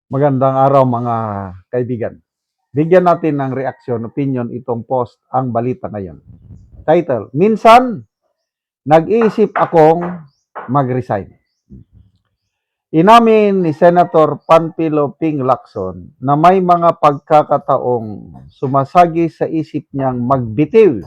Magandang araw mga kaibigan. Bigyan natin ng reaksyon, opinion itong post ang balita ngayon. Title, Minsan, nag-iisip akong mag-resign. Inamin ni Senator Panfilo Ping Lacson na may mga pagkakataong sumasagi sa isip niyang magbitiw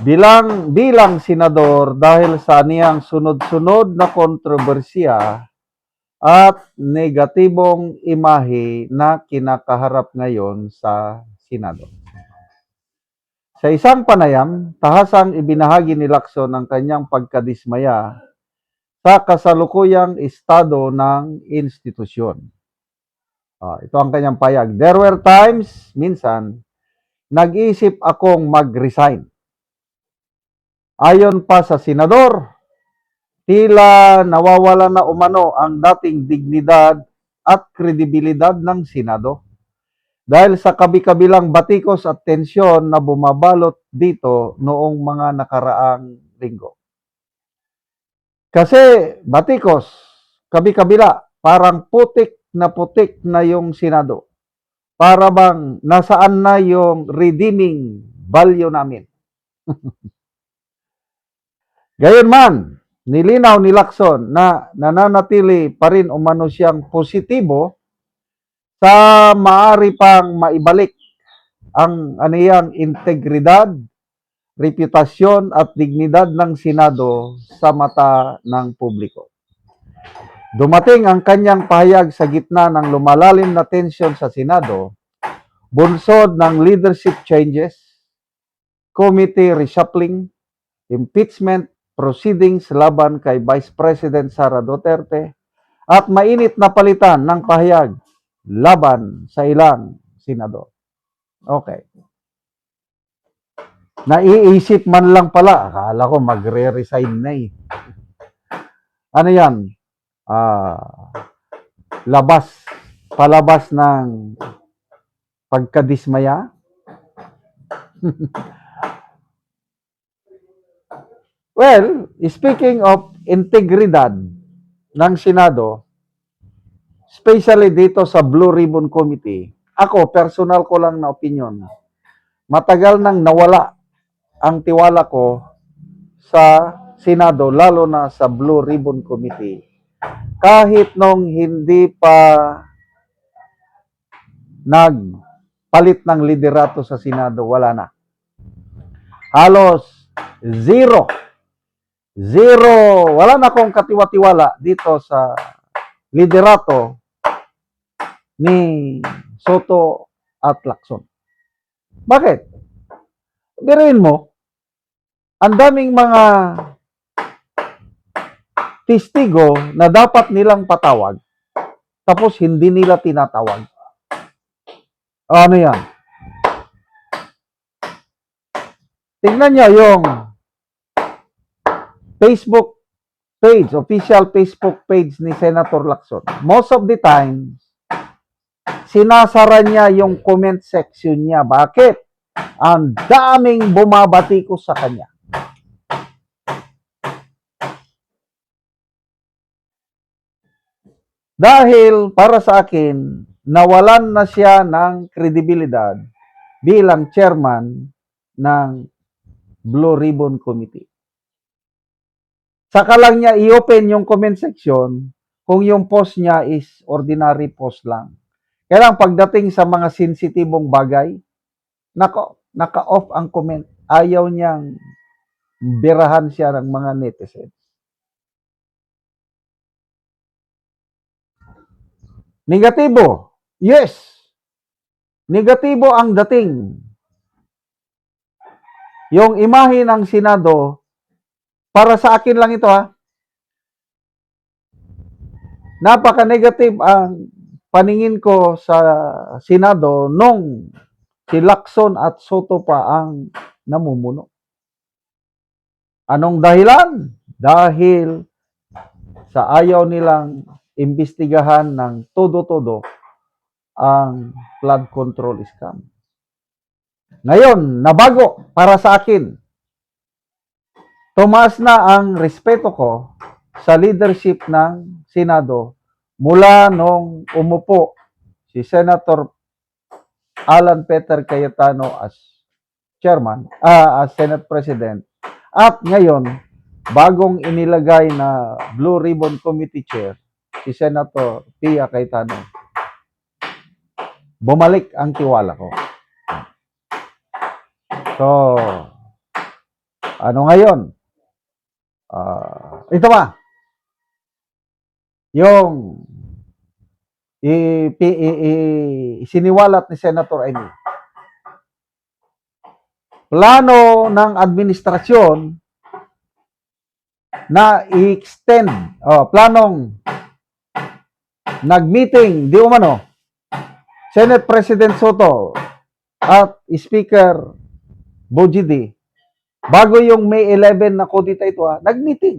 bilang senador dahil sa niyang sunod-sunod na kontrobersiya at negatibong imahe na kinakaharap ngayon sa Senado. Sa isang panayam, tahasang ibinahagi ni Lacson ang kanyang pagkadismaya sa kasalukuyang estado ng institusyon. Ito ang kanyang payag. There were times, minsan, nag-isip akong mag-resign. Ayon pa sa senador, tila nawawala na umano ang dating dignidad at kredibilidad ng Senado dahil sa kabi-kabilang batikos at tensyon na bumabalot dito noong mga nakaraang linggo. Kasi batikos, kabi-kabila, parang putik na yung Senado. Para bang nasaan na yung redeeming value namin. Gayunman, nilinaw ni Lacson na nananatili pa rin umano siyang positibo sa maaari pang maibalik ang aniyang integridad, reputasyon at dignidad ng Senado sa mata ng publiko. Dumating ang kanyang pahayag sa gitna ng lumalalim na tensyon sa Senado, bunsod ng leadership changes, committee reshuffling, impeachment proceedings laban kay Vice President Sara Duterte, at mainit na palitan ng pahayag laban sa ilang senador. Okay. Naiisip man lang pala. Akala ko magre-resign na eh. Ano yan? Palabas ng pagkadismaya? Well, speaking of integridad ng Senado, especially dito sa Blue Ribbon Committee, ako, personal ko lang na opinion, matagal nang nawala ang tiwala ko sa Senado, lalo na sa Blue Ribbon Committee. Kahit nung hindi pa nagpalit ng liderato sa Senado, wala na. Halos zero, wala na akong katiwa-tiwala dito sa liderato ni Soto at Lacson. Bakit? Biruin mo, ang daming mga testigo na dapat nilang patawag, tapos hindi nila tinatawag. Ano yan? Tingnan nyo yung Facebook page, official Facebook page ni Senator Lacson. Most of the time, sinasara niya yung comment section niya. Bakit? Ang daming bumabatikos sa kanya. Dahil para sa akin, nawalan na siya ng kredibilidad bilang chairman ng Blue Ribbon Committee. Saka lang niya i-open yung comment section kung yung post niya is ordinary post lang. Kaya lang pagdating sa mga sensitibong bagay, naka-off ang comment. Ayaw niyang birahan siya ng mga netizens. Negatibo. Yes. Negatibo ang dating. Yung imahe ng Senado, para sa akin lang ito napaka-negative ang paningin ko sa Senado nung si Lacson at Soto pa ang namumuno. Anong dahilan? Dahil sa ayaw nilang imbestigahan ng todo-todo ang flood control scam. Ngayon, nabago para sa akin. Tumaas na ang respeto ko sa leadership ng Senado mula nung umupo si Senator Alan Peter Cayetano as chairman, as Senate President, at ngayon, bagong inilagay na Blue Ribbon Committee Chair, si Senator Pia Cayetano, bumalik ang tiwala ko. So, ano ngayon? Ito ba? Yung isiniwalat ni Senator Amy. Plano ng administrasyon na i-extend, planong nag-meeting, di umano, Senate President Soto at Speaker Bojidi, bago yung May 11 na kodita ito, nag-meeting.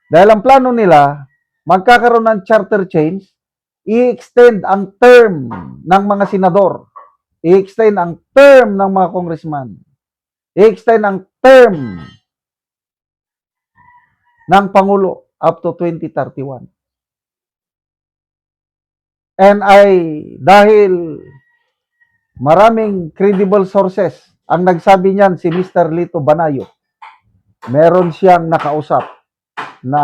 Dahil ang plano nila, magkakaroon ng charter change, i-extend ang term ng mga senador, i-extend ang term ng mga congressman, i-extend ang term ng Pangulo up to 2031. And dahil maraming credible sources, ang nagsabi niyan si Mr. Lito Banayo, meron siyang nakausap na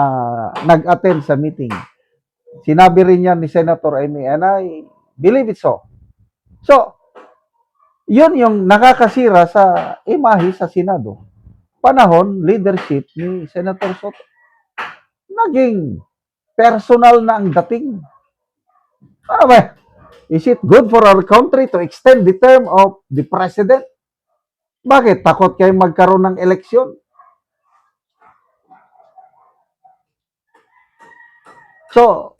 nag-attend sa meeting. Sinabi rin yan ni Senator Amy, and I believe it so. So, yun yung nakakasira sa imahe sa Senado. Panahon, leadership ni Senator Soto. Naging personal na ang dating. Ano ba? Is it good for our country to extend the term of the president? Bakit? Takot kayo magkaroon ng eleksyon? So,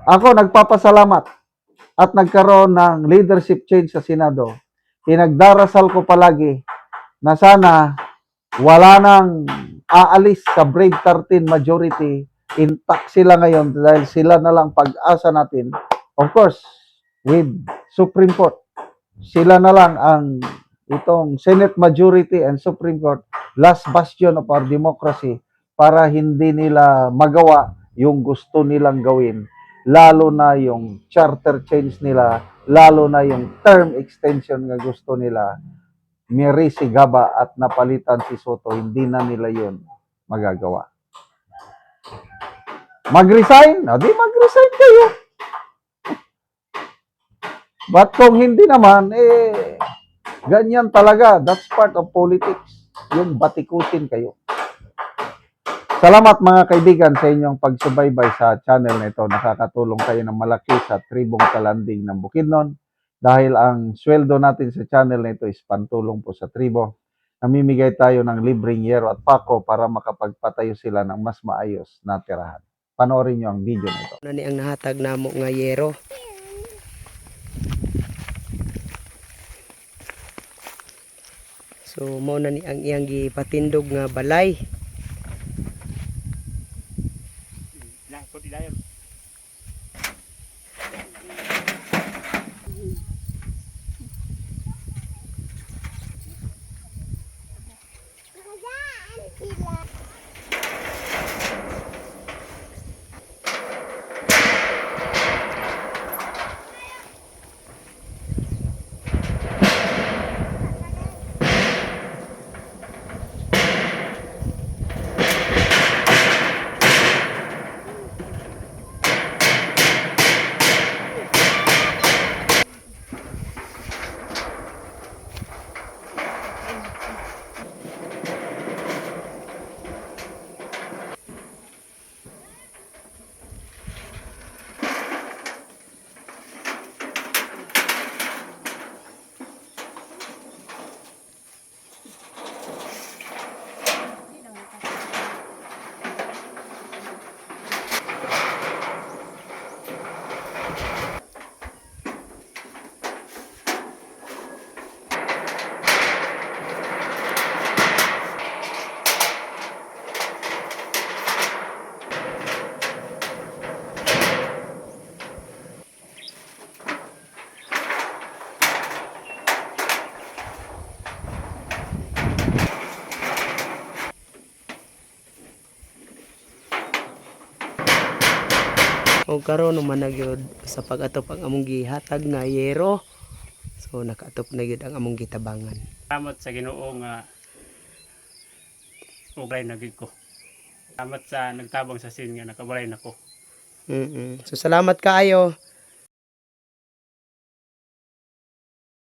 ako nagpapasalamat at nagkaroon ng leadership change sa Senado. Pinagdarasal ko palagi na sana wala nang aalis sa Brave 13 majority, intact sila ngayon dahil sila na lang pag-asa natin. Of course, with Supreme Court, sila na lang ang itong Senate majority and Supreme Court, last bastion of our democracy para hindi nila magawa yung gusto nilang gawin, lalo na yung charter change nila, lalo na yung term extension na gusto nila. Miri si Gaba at napalitan si Soto, hindi na nila yun magagawa. Mag-resign? Di mag-resign kayo. But kung hindi naman, ganyan talaga. That's part of politics. Yung batikutin kayo. Salamat mga kaibigan sa inyong pagsubaybay sa channel na ito. Nakakatulong kayo ng malaki sa tribong kalanding ng Bukidnon. Dahil ang sweldo natin sa channel na ito is pantulong po sa tribo. Namimigay tayo ng libreng yero at pako para makapagpatayo sila ng mas maayos na tirahan. Panoorin nyo ang video na ito. Nani ang nahatag namo nga yero. So mao na ni ang iyang gipatindog nga balay. O karon naman na gyud sa pag-atop ang among gihatag nga yero. So nakaatop na gyud ang among gitabangan. Salamat sa Ginoo nga ublay na gid ko. Salamat sa nagtabang sa sin nga nakabalay nako. So salamat kaayo.